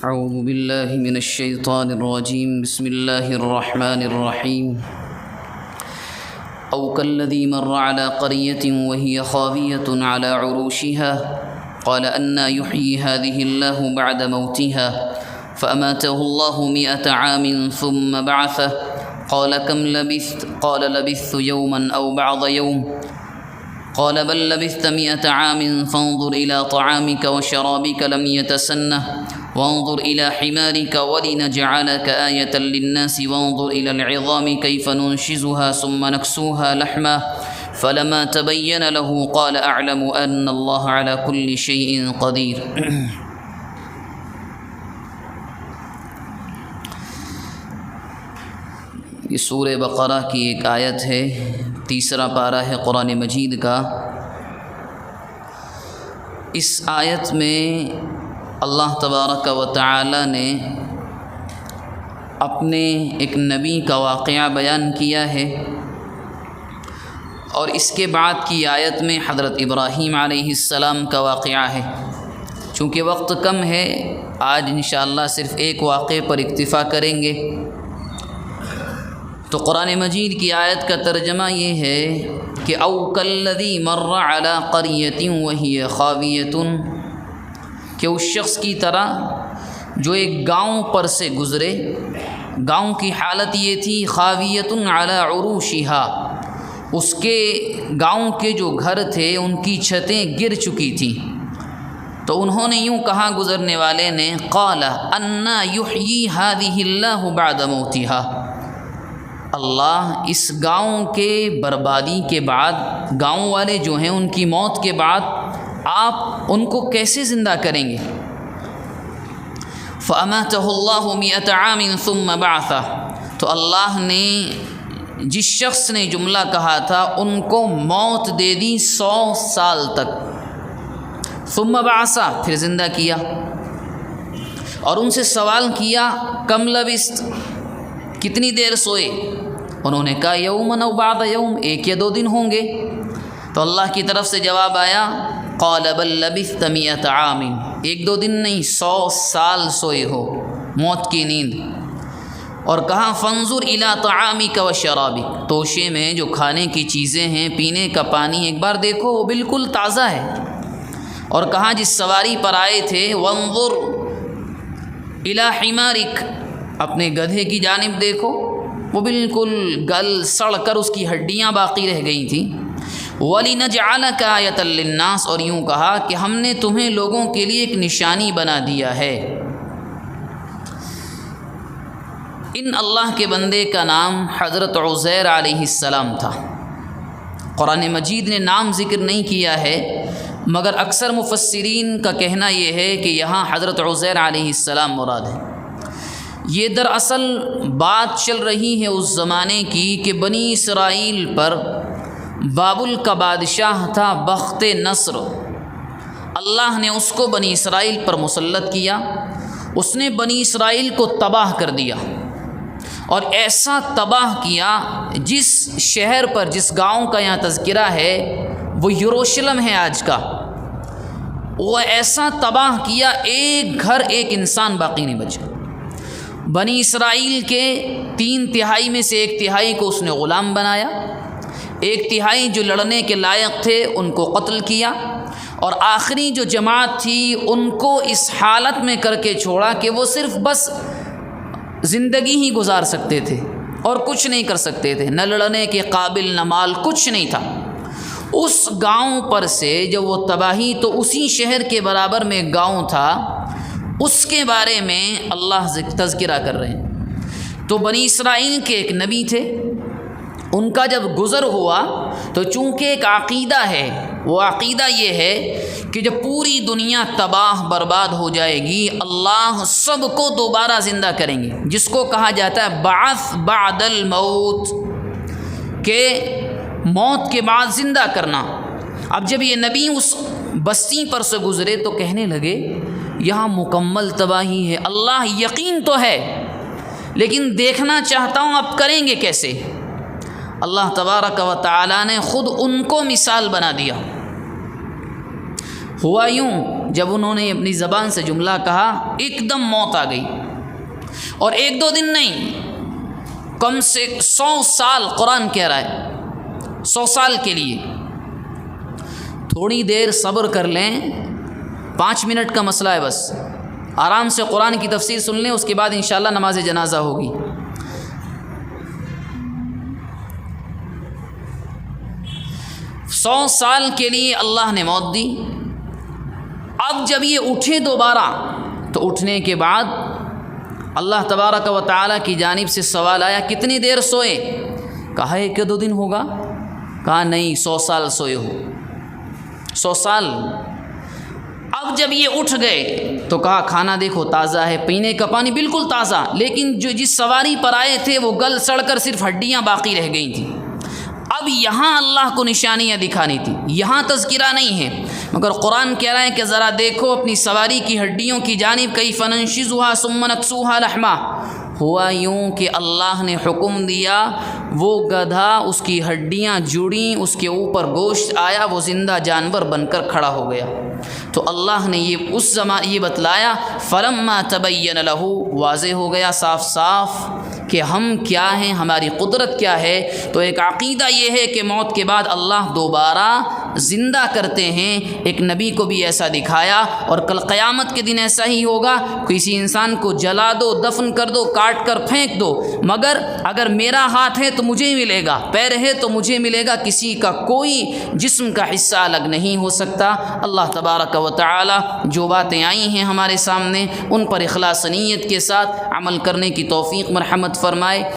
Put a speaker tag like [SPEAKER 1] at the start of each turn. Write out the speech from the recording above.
[SPEAKER 1] اعوذ باللہ من الشیطان الرجیم بسم اللہ الرحمن الرحیم او کالذی مر علی قریۃ وہی خاویۃ علی عروشها قال أنى يحيي هذه الله بعد موتها فأماته الله 100 عام ثم بعثه قال كم لبثت قال لبثت يوما أو بعض يوم قال بل لبثت 100 عام فانظر إلى طعامك وشرابك لم يتسنه وانظر إلى حمارك ولنجعلك آية للناس وانظر إلى العظام كيف ننشزها ثم نكسوها لحما فلما تبين له قال أعلم أن الله على كل شيء قدير. یہ سورہ بقرہ کی ایک آیت ہے، تیسرا پارہ ہے قرآن مجید کا. اس آیت میں اللہ تبارک و تعالی نے اپنے ایک نبی کا واقعہ بیان کیا ہے، اور اس کے بعد کی آیت میں حضرت ابراہیم علیہ السلام کا واقعہ ہے. چونکہ وقت کم ہے، آج انشاءاللہ صرف ایک واقعے پر اکتفا کریں گے. تو قرآن مجید کی آیت کا ترجمہ یہ ہے کہ او کالذی مر علی قریۃ وہی خاویۃ، کہ اس شخص کی طرح جو ایک گاؤں پر سے گزرے. گاؤں کی حالت یہ تھی خاویۃ علی عروشها، اس کے گاؤں کے جو گھر تھے ان کی چھتیں گر چکی تھیں. تو انہوں نے یوں کہا گزرنے والے نے، قال أنى يحيي هذه الله بعد موتها، اللہ اس گاؤں کے بربادی کے بعد، گاؤں والے جو ہیں ان کی موت کے بعد آپ ان کو کیسے زندہ کریں گے. فَأَمَاتَهُ اللَّهُ 100 عَامٍ ثُمَّ بَعَثَهُ، تو اللہ نے جس شخص نے جملہ کہا تھا ان کو موت دے دی 100 سال تک. ثم بعثہ، پھر زندہ کیا، اور ان سے سوال کیا کم لبثت، کتنی دیر سوئے. انہوں نے کہا یوما او بعد یوم، 1 یا 2 دن ہوں گے. تو اللہ کی طرف سے جواب آیا، قال بل لبثت 100 عام، 1-2 دن نہیں، 100 سال سوئے ہو، موت کی نیند. اور کہا فانظر الی طعامک و شرابک، توشے میں جو کھانے کی چیزیں ہیں، پینے کا پانی ایک بار دیکھو، وہ بالکل تازہ ہے. اور کہا جس سواری پر آئے تھے، وانظر الی حمارک، اپنے گدھے کی جانب دیکھو، وہ بالکل گل سڑ کر اس کی ہڈیاں باقی رہ گئی تھیں. وَلِنَجْعَلَكَ آیَةً لِلنَّاسِ، اور یوں کہا کہ ہم نے تمہیں لوگوں کے لیے ایک نشانی بنا دیا ہے. ان اللہ کے بندے کا نام حضرت عزیر علیہ السلام تھا. قرآن مجید نے نام ذکر نہیں کیا ہے، مگر اکثر مفسرین کا کہنا یہ ہے کہ یہاں حضرت عزیر علیہ السلام مراد ہے. یہ دراصل بات چل رہی ہے اس زمانے کی کہ بنی اسرائیل پر بابل کا بادشاہ تھا بخت نصر. اللہ نے اس کو بنی اسرائیل پر مسلط کیا، اس نے بنی اسرائیل کو تباہ کر دیا، اور ایسا تباہ کیا جس شہر پر، جس گاؤں کا یہاں تذکرہ ہے وہ یروشلم ہے آج کا، وہ ایسا تباہ کیا ایک گھر ایک انسان باقی نہیں بچا. بنی اسرائیل کے 3/3 میں سے 1/3 کو اس نے غلام بنایا، 1/3 جو لڑنے کے لائق تھے ان کو قتل کیا، اور آخری جو جماعت تھی ان کو اس حالت میں کر کے چھوڑا کہ وہ صرف بس زندگی ہی گزار سکتے تھے اور کچھ نہیں کر سکتے تھے، نہ لڑنے کے قابل، نہ مال، کچھ نہیں تھا. اس گاؤں پر سے جب وہ تباہی، تو اسی شہر کے برابر میں ایک گاؤں تھا، اس کے بارے میں اللہ تذکرہ کر رہے ہیں. تو بنی اسرائیل کے ایک نبی تھے، ان کا جب گزر ہوا تو چونکہ ایک عقیدہ ہے، وہ عقیدہ یہ ہے کہ جب پوری دنیا تباہ برباد ہو جائے گی، اللہ سب کو دوبارہ زندہ کریں گے، جس کو کہا جاتا ہے بعث بعد الموت، کہ موت کے بعد زندہ کرنا. اب جب یہ نبی اس بستی پر سے گزرے تو کہنے لگے یہاں مکمل تباہی ہے، اللہ یقین تو ہے لیکن دیکھنا چاہتا ہوں اب کریں گے کیسے. اللہ تبارک و تعالی نے خود ان کو مثال بنا دیا، ہوا یوں، جب انہوں نے اپنی زبان سے جملہ کہا ایک دم موت آ گئی، اور ایک دو دن نہیں، کم سے 100 سال قرآن کہہ رہا ہے، 100 سال کے لیے۔ تھوڑی دیر صبر کر لیں، 5 منٹ کا مسئلہ ہے بس، آرام سے قرآن کی تفسیر سن لیں، اس کے بعد انشاءاللہ نماز جنازہ ہوگی۔ 100 سال کے لیے اللہ نے موت دی۔ اب جب یہ اٹھے دوبارہ تو اٹھنے کے بعد اللہ تبارک و تعالیٰ کی جانب سے سوال آیا کتنی دیر سوئے؟ کہا 1-2 دن ہوگا، کہا نہیں 100 سال سوئے ہو، 100 سال۔ اب جب یہ اٹھ گئے تو کہا کھانا دیکھو تازہ ہے، پینے کا پانی بالکل تازہ، لیکن جو جس سواری پر آئے تھے وہ گل سڑ کر صرف ہڈیاں باقی رہ گئی تھیں۔ اب یہاں اللہ کو نشانیاں دکھانی تھی، یہاں تذکرہ نہیں ہے، مگر قرآن کہہ رہا ہے کہ ذرا دیکھو اپنی سواری کی ہڈیوں کی جانب، کیف ننشزها ثم نکسوها لحما۔ ہوا یوں کہ اللہ نے حکم دیا، وہ گدھا اس کی ہڈیاں جڑیں، اس کے اوپر گوشت آیا، وہ زندہ جانور بن کر کھڑا ہو گیا۔ تو اللہ نے یہ بتلایا، فلما تبین لہ، واضح ہو گیا صاف صاف کہ ہم کیا ہیں، ہماری قدرت کیا ہے۔ تو ایک عقیدہ یہ ہے کہ موت کے بعد اللہ دوبارہ زندہ کرتے ہیں، ایک نبی کو بھی ایسا دکھایا، اور کل قیامت کے دن ایسا ہی ہوگا۔ کسی انسان کو جلا دو، دفن کر دو، کاٹ کر پھینک دو، مگر اگر میرا ہاتھ ہے تو مجھے ملے گا، پیر ہے تو مجھے ملے گا، کسی کا کوئی جسم کا حصہ الگ نہیں ہو سکتا۔ اللہ تبارک و تعالی جو باتیں آئی ہیں ہمارے سامنے، ان پر اخلاص نیت کے ساتھ عمل کرنے کی توفیق مرحمت فرمائے۔